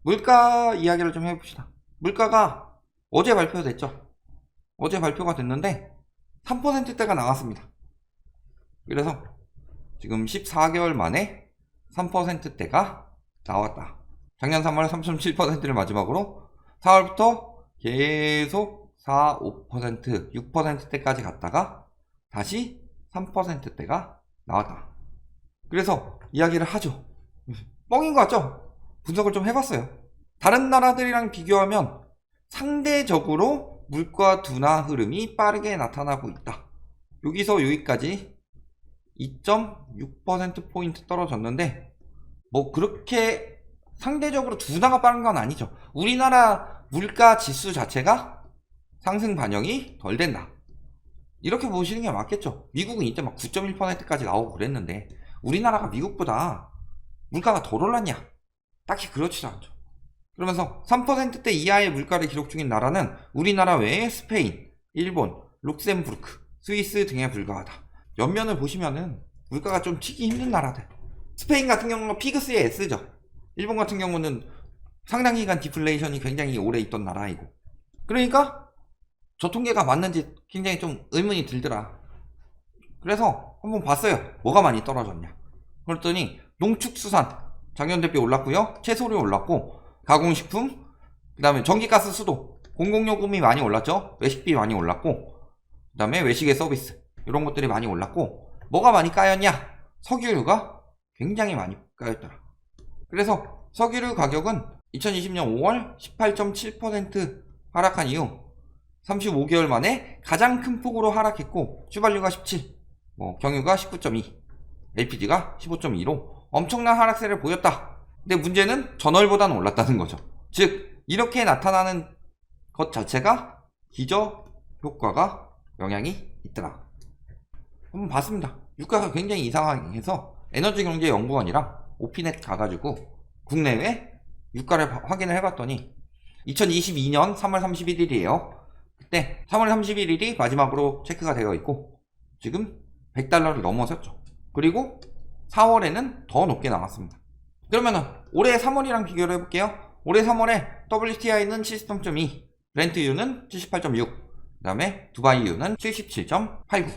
물가 이야기를 좀 해봅시다. 물가가 어제 발표됐죠. 어제 발표가 됐는데 3%대가 나왔습니다. 그래서 지금 14개월 만에 3%대가 나왔다. 작년 3월 3.7%를 마지막으로 4월부터 계속 4, 5%, 6%대까지 갔다가 다시 3%대가 나왔다. 그래서 이야기를 하죠. 뻥인 것 같죠? 분석을 좀 해봤어요. 다른 나라들이랑 비교하면 상대적으로 물가 둔화 흐름이 빠르게 나타나고 있다. 여기서 여기까지 2.6%포인트 떨어졌는데 뭐 그렇게 상대적으로 둔화가 빠른 건 아니죠. 우리나라 물가 지수 자체가 상승 반영이 덜 된다. 이렇게 보시는 게 맞겠죠. 미국은 이때 막 9.1%까지 나오고 그랬는데 우리나라가 미국보다 물가가 덜 올랐냐? 딱히 그렇지도 않죠. 그러면서 3%대 이하의 물가를 기록 중인 나라는 우리나라 외에 스페인, 일본, 룩셈부르크, 스위스 등에 불과하다. 옆면을 보시면은 물가가 좀 튀기 힘든 나라들. 스페인 같은 경우는 피그스의 S죠. 일본 같은 경우는 상당 기간 디플레이션이 굉장히 오래 있던 나라이고. 그러니까 저 통계가 맞는지 굉장히 좀 의문이 들더라. 그래서 한번 봤어요. 뭐가 많이 떨어졌냐. 그랬더니 농축수산 작년 대비 올랐고요. 채소류 올랐고 가공식품, 그 다음에 전기가스 수도, 공공요금이 많이 올랐죠. 외식비 많이 올랐고, 그 다음에 외식의 서비스 이런 것들이 많이 올랐고, 뭐가 많이 까였냐? 석유류가 굉장히 많이 까였더라. 그래서 석유류 가격은 2020년 5월 18.7% 하락한 이후 35개월 만에 가장 큰 폭으로 하락했고, 휘발유가 17, 경유가 19.2, LPG가 15.2로 엄청난 하락세를 보였다. 근데 문제는 전월보다는 올랐다는 거죠. 즉 이렇게 나타나는 것 자체가 기저 효과가 영향이 있더라. 한번 봤습니다. 유가가 굉장히 이상하게 해서 에너지경제연구원이랑 오피넷 가가지고 국내외 유가를 확인을 해봤더니 2022년 3월 31일이에요. 그때 3월 31일이 마지막으로 체크가 되어 있고 지금 100달러를 넘어섰죠. 그리고 4월에는 더 높게 나왔습니다. 그러면은 올해 3월이랑 비교를 해볼게요. 올해 3월에 WTI는 73.2, 브렌트유는 78.6, 그 다음에 두바이유는 77.89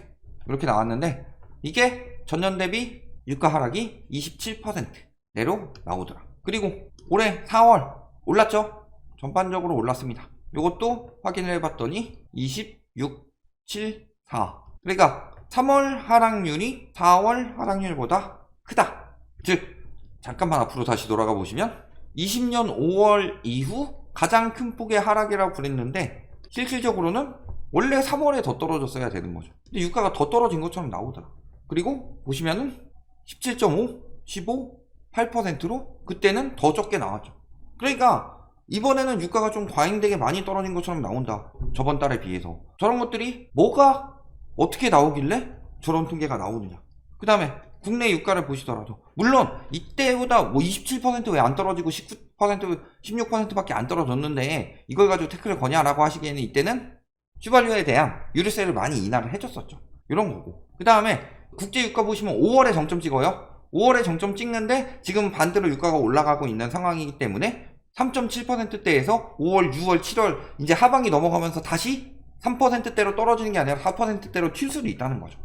이렇게 나왔는데 이게 전년 대비 유가 하락이 27%내로 나오더라. 그리고 올해 4월 올랐죠? 전반적으로 올랐습니다. 이것도 확인을 해봤더니 26.74. 그러니까 3월 하락률이 4월 하락률보다 크다. 즉 잠깐만 앞으로 다시 돌아가 보시면 20년 5월 이후 가장 큰 폭의 하락이라고 그랬는데 실질적으로는 원래 3월에 더 떨어졌어야 되는 거죠. 근데 유가가 더 떨어진 것처럼 나오더라. 그리고 보시면은 17.5, 15, 8%로 그때는 더 적게 나왔죠. 그러니까 이번에는 유가가 좀 과잉되게 많이 떨어진 것처럼 나온다. 저번 달에 비해서. 저런 것들이 뭐가 어떻게 나오길래 저런 통계가 나오느냐. 그 다음에 국내 유가를 보시더라도 물론 이때보다 뭐 27% 왜 안 떨어지고 19%, 16%밖에 안 떨어졌는데 이걸 가지고 태클을 거냐라고 하시기에는 이때는 휘발유에 대한 유류세를 많이 인하를 해줬었죠. 이런 거고. 그 다음에 국제 유가 보시면 5월에 정점 찍어요. 5월에 정점 찍는데 지금 반대로 유가가 올라가고 있는 상황이기 때문에 3.7%대에서 5월, 6월, 7월 이제 하반기 넘어가면서 다시 3%대로 떨어지는 게 아니라 4%대로 튈 수도 있다는 거죠.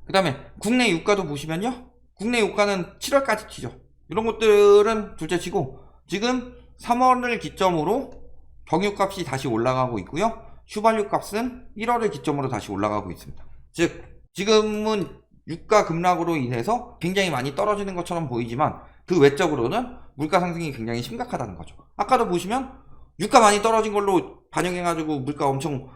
그 다음에 국내 유가도 보시면요. 국내 유가는 7월까지 튀죠. 이런 것들은 둘째치고 지금 3월을 기점으로 경유값이 다시 올라가고 있고요. 휘발유 값은 1월을 기점으로 다시 올라가고 있습니다. 즉 지금은 유가 급락으로 인해서 굉장히 많이 떨어지는 것처럼 보이지만 그 외적으로는 물가 상승이 굉장히 심각하다는 거죠. 아까도 보시면 유가 많이 떨어진 걸로 반영해가지고 물가 엄청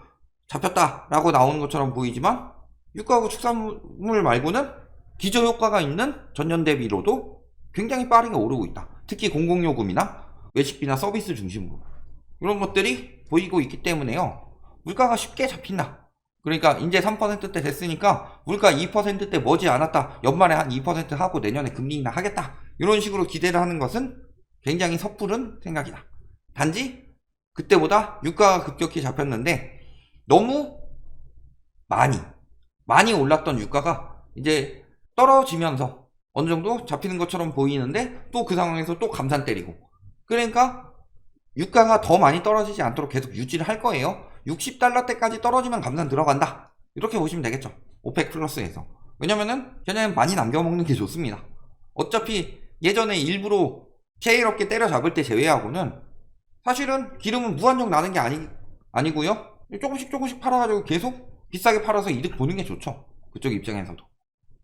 잡혔다라고 나오는 것처럼 보이지만 유가하고 축산물 말고는 기저효과가 있는 전년 대비로도 굉장히 빠르게 오르고 있다. 특히 공공요금이나 외식비나 서비스 중심으로 이런 것들이 보이고 있기 때문에요. 물가가 쉽게 잡힌다. 그러니까 이제 3%대 됐으니까 물가 2%대 머지않았다. 연말에 한 2% 하고 내년에 금리 인하 하겠다. 이런 식으로 기대를 하는 것은 굉장히 섣부른 생각이다. 단지 그때보다 유가가 급격히 잡혔는데 너무 많이 올랐던 유가가 이제 떨어지면서 어느 정도 잡히는 것처럼 보이는데 또 그 상황에서 또 감산 때리고, 그러니까 유가가 더 많이 떨어지지 않도록 계속 유지를 할 거예요. 60달러대까지 떨어지면 감산 들어간다, 이렇게 보시면 되겠죠. 오펙 플러스에서. 왜냐면은 걔네는 많이 남겨먹는 게 좋습니다. 어차피 예전에 일부러 셰일 업계 때려잡을 때 제외하고는 사실은 기름은 무한정 나는 게 아니고요. 조금씩 팔아가지고 계속 비싸게 팔아서 이득 보는 게 좋죠, 그쪽 입장에서도.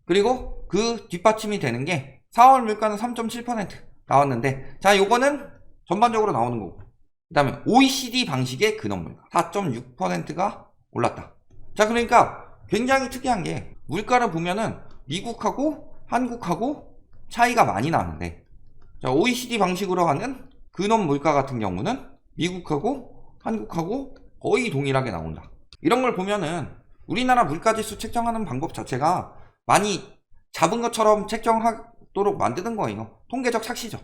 그리고 그 뒷받침이 되는 게 4월 물가는 3.7% 나왔는데, 자, 요거는 전반적으로 나오는 거고, 그 다음에 OECD 방식의 근원물가 4.6%가 올랐다. 자, 그러니까 굉장히 특이한 게, 물가를 보면은 미국하고 한국하고 차이가 많이 나는데, 자, OECD 방식으로 하는 근원 물가 같은 경우는 미국하고 한국하고 거의 동일하게 나온다. 이런 걸 보면은 우리나라 물가지수 책정하는 방법 자체가 많이 잡은 것처럼 책정하도록 만드는 거예요. 통계적 착시죠.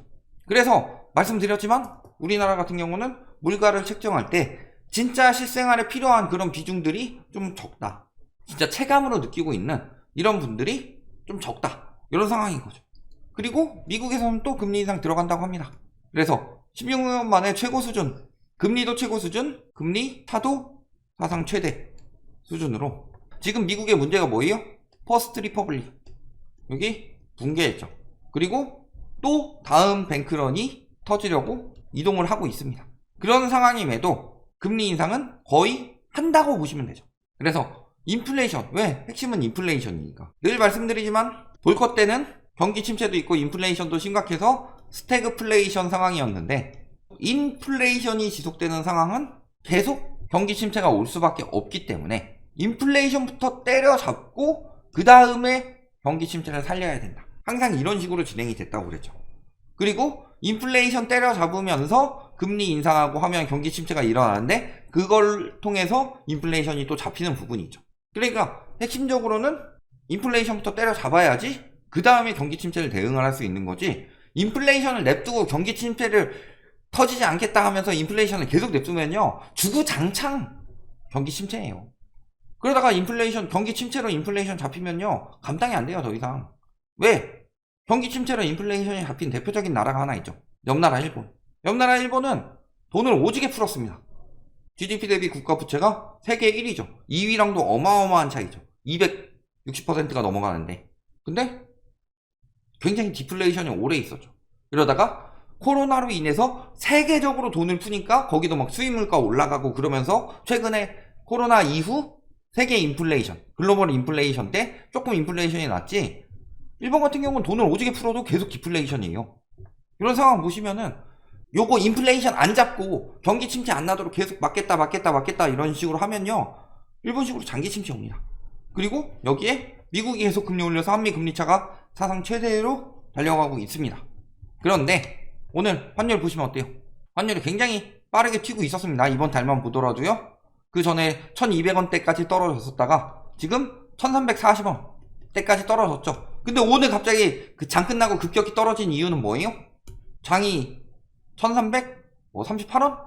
그래서 말씀드렸지만 우리나라 같은 경우는 물가를 책정할 때 진짜 실생활에 필요한 그런 비중들이 좀 적다, 진짜 체감으로 느끼고 있는 이런 분들이 좀 적다, 이런 상황인 거죠. 그리고 미국에서는 또 금리 인상 들어간다고 합니다. 그래서 16년 만에 최고 수준, 금리도 최고 수준, 금리 차도 사상 최대 수준으로. 지금 미국의 문제가 뭐예요? 퍼스트 리퍼블릭, 여기 붕괴했죠. 그리고 또 다음 뱅크런이 터지려고 이동을 하고 있습니다. 그런 상황임에도 금리 인상은 거의 한다고 보시면 되죠. 그래서 인플레이션, 왜? 핵심은 인플레이션이니까. 늘 말씀드리지만 볼컷 때는 경기 침체도 있고 인플레이션도 심각해서 스태그플레이션 상황이었는데, 인플레이션이 지속되는 상황은 계속 경기 침체가 올 수밖에 없기 때문에 인플레이션부터 때려잡고 그 다음에 경기 침체를 살려야 된다, 항상 이런 식으로 진행이 됐다고 그랬죠. 그리고 인플레이션 때려잡으면서 금리 인상하고 하면 경기 침체가 일어나는데, 그걸 통해서 인플레이션이 또 잡히는 부분이 있죠. 그러니까 핵심적으로는 인플레이션부터 때려잡아야지 그 다음에 경기 침체를 대응을 할 수 있는 거지, 인플레이션을 냅두고 경기 침체를 터지지 않겠다 하면서 인플레이션을 계속 냅두면요, 주구장창 경기 침체예요. 그러다가 경기 침체로 인플레이션 잡히면요, 감당이 안 돼요, 더 이상. 왜? 경기 침체로 인플레이션이 잡힌 대표적인 나라가 하나 있죠. 옆나라 일본. 옆나라 일본은 돈을 오지게 풀었습니다. GDP 대비 국가 부채가 세계 1위죠. 2위랑도 어마어마한 차이죠. 260%가 넘어가는데. 근데 굉장히 디플레이션이 오래 있었죠. 이러다가 코로나로 인해서 세계적으로 돈을 푸니까 거기도 막 수입 물가 올라가고, 그러면서 최근에 코로나 이후 세계 인플레이션, 글로벌 인플레이션 때 조금 인플레이션이 났지, 일본 같은 경우는 돈을 오지게 풀어도 계속 디플레이션이에요. 이런 상황 보시면은 요거 인플레이션 안 잡고 경기 침체 안 나도록 계속 막겠다 이런 식으로 하면요, 일본식으로 장기 침체 옵니다. 그리고 여기에 미국이 계속 금리 올려서 한미 금리 차가 사상 최대로 달려가고 있습니다. 그런데 오늘 환율 보시면 어때요? 환율이 굉장히 빠르게 튀고 있었습니다. 이번 달만 보더라도요. 그 전에 1200원대까지 떨어졌었다가 지금 1340원대까지 떨어졌죠. 근데 오늘 갑자기 그 장 끝나고 급격히 떨어진 이유는 뭐예요? 장이 1338원?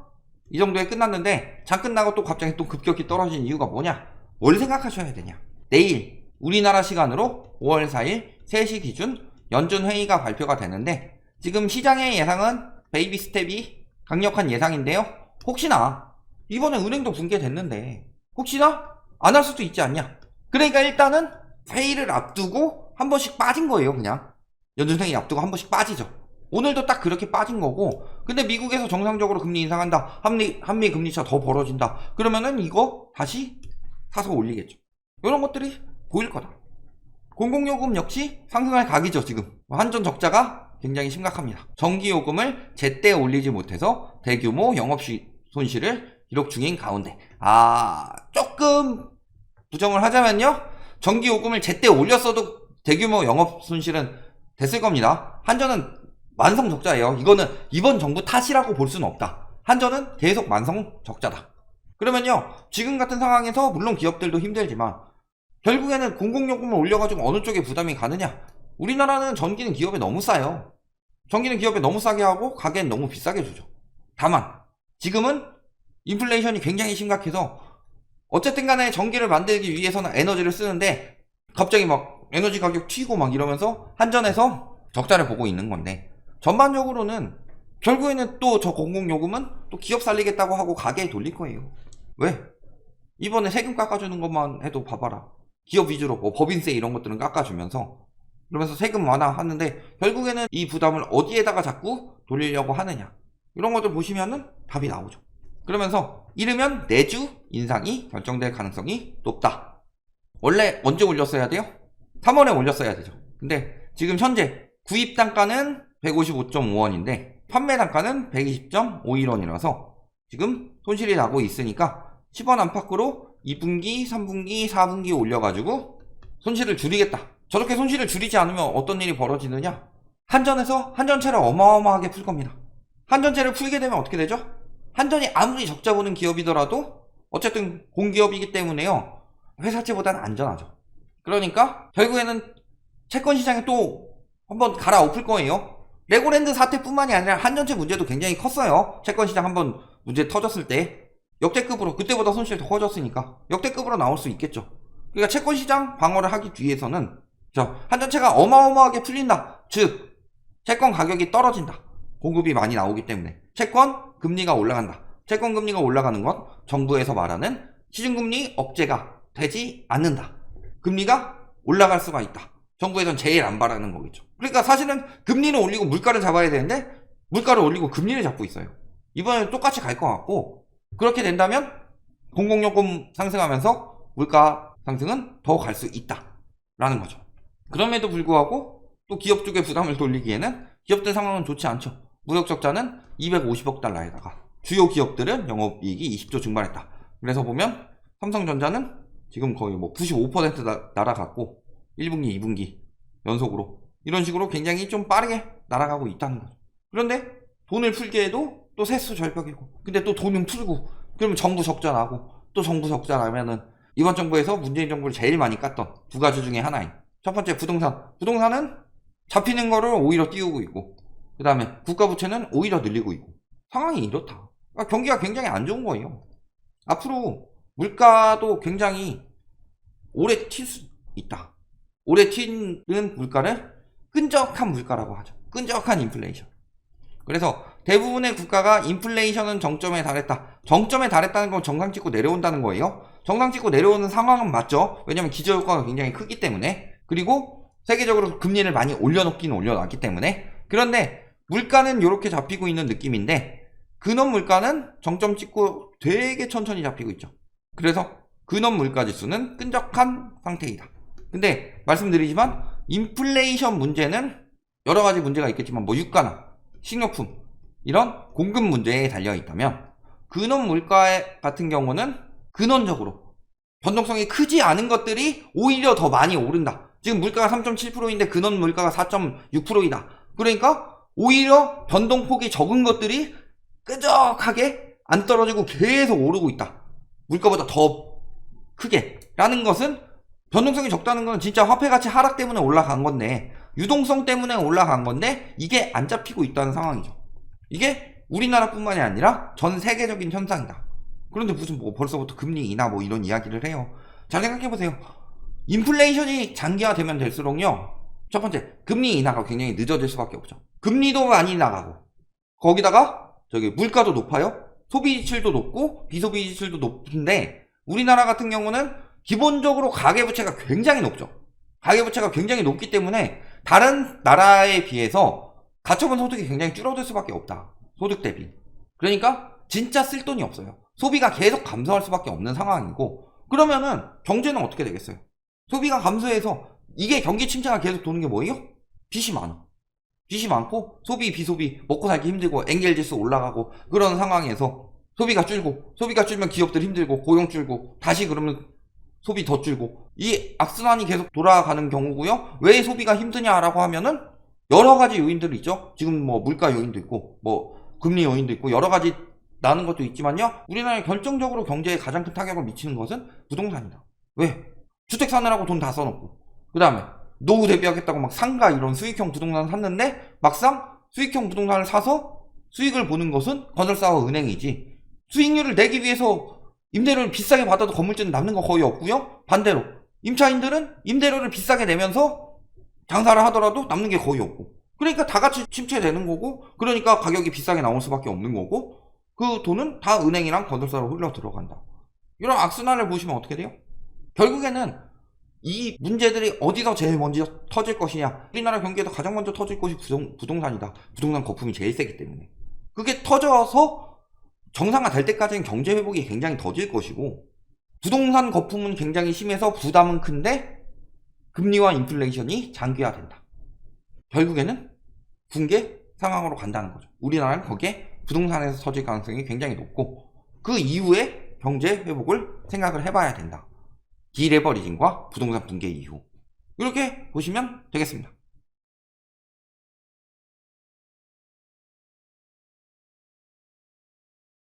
이 정도에 끝났는데 장 끝나고 또 갑자기 또 급격히 떨어진 이유가 뭐냐? 뭘 생각하셔야 되냐? 내일 우리나라 시간으로 5월 4일 3시 기준 연준 회의가 발표가 되는데, 지금 시장의 예상은 베이비 스텝이 강력한 예상인데요. 혹시나 이번에 은행도 붕괴됐는데 혹시나 안 할 수도 있지 않냐? 그러니까 일단은 회의를 앞두고 한 번씩 빠진 거예요. 그냥 연준 회의 앞두고 한 번씩 빠지죠. 오늘도 딱 그렇게 빠진 거고, 근데 미국에서 정상적으로 금리 인상한다, 한미 금리차 더 벌어진다, 그러면은 이거 다시 사서 올리겠죠. 이런 것들이 보일 거다. 공공요금 역시 상승할 각이죠. 지금 한전 적자가 굉장히 심각합니다. 전기요금을 제때 올리지 못해서 대규모 영업 손실을 기록 중인 가운데, 조금 부정을 하자면요, 전기요금을 제때 올렸어도 대규모 영업 손실은 됐을 겁니다. 한전은 만성 적자예요. 이거는 이번 정부 탓이라고 볼 수는 없다. 한전은 계속 만성 적자다. 그러면요, 지금 같은 상황에서 물론 기업들도 힘들지만 결국에는 공공요금을 올려가지고 어느 쪽에 부담이 가느냐? 우리나라는 전기는 기업에 너무 싸요. 전기는 기업에 너무 싸게 하고 가게는 너무 비싸게 주죠. 다만 지금은 인플레이션이 굉장히 심각해서 어쨌든 간에 전기를 만들기 위해서는 에너지를 쓰는데, 갑자기 막 에너지 가격 튀고 막 이러면서 한전에서 적자를 보고 있는 건데, 전반적으로는 결국에는 또 저 공공요금은 또 기업 살리겠다고 하고 가게에 돌릴 거예요. 왜? 이번에 세금 깎아주는 것만 해도 봐봐라. 기업 위주로 뭐 법인세 이런 것들은 깎아주면서, 그러면서 세금 완화하는데 결국에는 이 부담을 어디에다가 자꾸 돌리려고 하느냐, 이런 것들 보시면은 답이 나오죠. 그러면서 이르면 내주 인상이 결정될 가능성이 높다. 원래 언제 올렸어야 돼요? 3월에 올렸어야 되죠. 근데 지금 현재 구입 단가는 155.5원인데 판매 단가는 120.51원이라서 지금 손실이 나고 있으니까 10원 안팎으로 2분기, 3분기, 4분기 올려가지고 손실을 줄이겠다. 저렇게 손실을 줄이지 않으면 어떤 일이 벌어지느냐? 한전에서 한전채를 어마어마하게 풀 겁니다. 한전채를 풀게 되면 어떻게 되죠? 한전이 아무리 적자 보는 기업이더라도 어쨌든 공기업이기 때문에요, 회사채보다는 안전하죠. 그러니까 결국에는 채권 시장에 또 한번 갈아엎을 거예요. 레고랜드 사태뿐만이 아니라 한전채 문제도 굉장히 컸어요. 채권 시장 한번 문제 터졌을 때 역대급으로, 그때보다 손실이 더 커졌으니까 역대급으로 나올 수 있겠죠. 그러니까 채권 시장 방어를 하기 위해서는 한전채가 어마어마하게 풀린다. 즉 채권 가격이 떨어진다. 공급이 많이 나오기 때문에 채권 금리가 올라간다. 채권 금리가 올라가는 건 정부에서 말하는 시중금리 억제가 되지 않는다. 금리가 올라갈 수가 있다. 정부에선 제일 안 바라는 거겠죠. 그러니까 사실은 금리를 올리고 물가를 잡아야 되는데 물가를 올리고 금리를 잡고 있어요. 이번에는 똑같이 갈 것 같고, 그렇게 된다면 공공요금 상승하면서 물가 상승은 더 갈 수 있다라는 거죠. 그럼에도 불구하고 또 기업 쪽에 부담을 돌리기에는 기업들 상황은 좋지 않죠. 무역 적자는 250억 달러에다가 주요 기업들은 영업이익이 20조 증발했다. 그래서 보면 삼성전자는 지금 거의 뭐 95% 날아갔고 1분기, 2분기 연속으로 이런 식으로 굉장히 좀 빠르게 날아가고 있다는 거죠. 그런데 돈을 풀기에도 또 세수 절벽이고, 근데 또 돈은 풀고, 그러면 정부 적자 나고, 또 정부 적자 나면은 이번 정부에서 문재인 정부를 제일 많이 깠던 두 가지 중에 하나인 첫 번째 부동산은 잡히는 거를 오히려 띄우고 있고, 그 다음에 국가부채는 오히려 늘리고 있고, 상황이 이렇다. 그러니까 경기가 굉장히 안 좋은 거예요. 앞으로 물가도 굉장히 오래 튈 수 있다. 오래 튀는 물가를 끈적한 물가라고 하죠. 끈적한 인플레이션. 그래서 대부분의 국가가 인플레이션은 정점에 달했다. 정점에 달했다는 건 정상 찍고 내려온다는 거예요. 정상 찍고 내려오는 상황은 맞죠. 왜냐면 기저효과가 굉장히 크기 때문에, 그리고 세계적으로 금리를 많이 올려놓긴 올려놨기 때문에. 그런데 물가는 이렇게 잡히고 있는 느낌인데 근원 물가는 정점 찍고 되게 천천히 잡히고 있죠. 그래서 근원 물가 지수는 끈적한 상태이다. 근데 말씀드리지만 인플레이션 문제는 여러 가지 문제가 있겠지만 뭐 유가나 식료품 이런 공급 문제에 달려 있다면, 근원 물가 같은 경우는 근원적으로 변동성이 크지 않은 것들이 오히려 더 많이 오른다. 지금 물가가 3.7%인데 근원 물가가 4.6%이다. 그러니까 오히려 변동폭이 적은 것들이 끄적하게 안 떨어지고 계속 오르고 있다. 물가보다 더 크게. 라는 것은 변동성이 적다는 건 진짜 화폐가치 하락 때문에 올라간 건데, 유동성 때문에 올라간 건데 이게 안 잡히고 있다는 상황이죠. 이게 우리나라뿐만이 아니라 전 세계적인 현상이다. 그런데 무슨 뭐 벌써부터 금리 인하 뭐 이런 이야기를 해요. 잘 생각해보세요. 인플레이션이 장기화되면 될수록요, 첫 번째 금리 인하가 굉장히 늦어질 수밖에 없죠. 금리도 많이 나가고 거기다가 물가도 높아요. 소비 지출도 높고 비소비 지출도 높은데 우리나라 같은 경우는 기본적으로 가계부채가 굉장히 높죠. 가계부채가 굉장히 높기 때문에 다른 나라에 비해서 가처분 소득이 굉장히 줄어들 수밖에 없다. 소득 대비. 그러니까 진짜 쓸 돈이 없어요. 소비가 계속 감소할 수밖에 없는 상황이고, 그러면은 경제는 어떻게 되겠어요? 소비가 감소해서 이게 경기 침체가 계속 도는 게 뭐예요? 빚이 많아. 빚이 많고 소비 비소비 먹고 살기 힘들고 엔겔지수 올라가고 그런 상황에서 소비가 줄고, 소비가 줄면 기업들 힘들고 고용 줄고 다시 그러면 소비 더 줄고, 이 악순환이 계속 돌아가는 경우고요. 왜 소비가 힘드냐라고 하면은 여러 가지 요인들이 있죠. 지금 뭐 물가 요인도 있고 뭐 금리 요인도 있고 여러 가지 나는 것도 있지만요, 우리나라에 결정적으로 경제에 가장 큰 타격을 미치는 것은 부동산이다. 왜? 주택 사느라고 돈 다 써놓고, 그 다음에 노후 대비하겠다고 막 상가 이런 수익형 부동산 샀는데 막상 수익형 부동산을 사서 수익을 보는 것은 건설사와 은행이지, 수익률을 내기 위해서 임대료를 비싸게 받아도 건물주는 남는 거 거의 없고요. 반대로 임차인들은 임대료를 비싸게 내면서 장사를 하더라도 남는 게 거의 없고, 그러니까 다 같이 침체되는 거고, 그러니까 가격이 비싸게 나올 수밖에 없는 거고, 그 돈은 다 은행이랑 건설사로 흘러 들어간다. 이런 악순환을 보시면 어떻게 돼요? 결국에는 이 문제들이 어디서 제일 먼저 터질 것이냐, 우리나라 경기에도 가장 먼저 터질 것이 부동산이다. 부동산 거품이 제일 세기 때문에. 그게 터져서 정상화 될 때까지는 경제 회복이 굉장히 더딜 것이고, 부동산 거품은 굉장히 심해서 부담은 큰데 금리와 인플레이션이 장기화된다. 결국에는 붕괴 상황으로 간다는 거죠. 우리나라는 거기에 부동산에서 터질 가능성이 굉장히 높고, 그 이후에 경제 회복을 생각을 해봐야 된다. 디레버리징과 부동산 붕괴 이후. 이렇게 보시면 되겠습니다.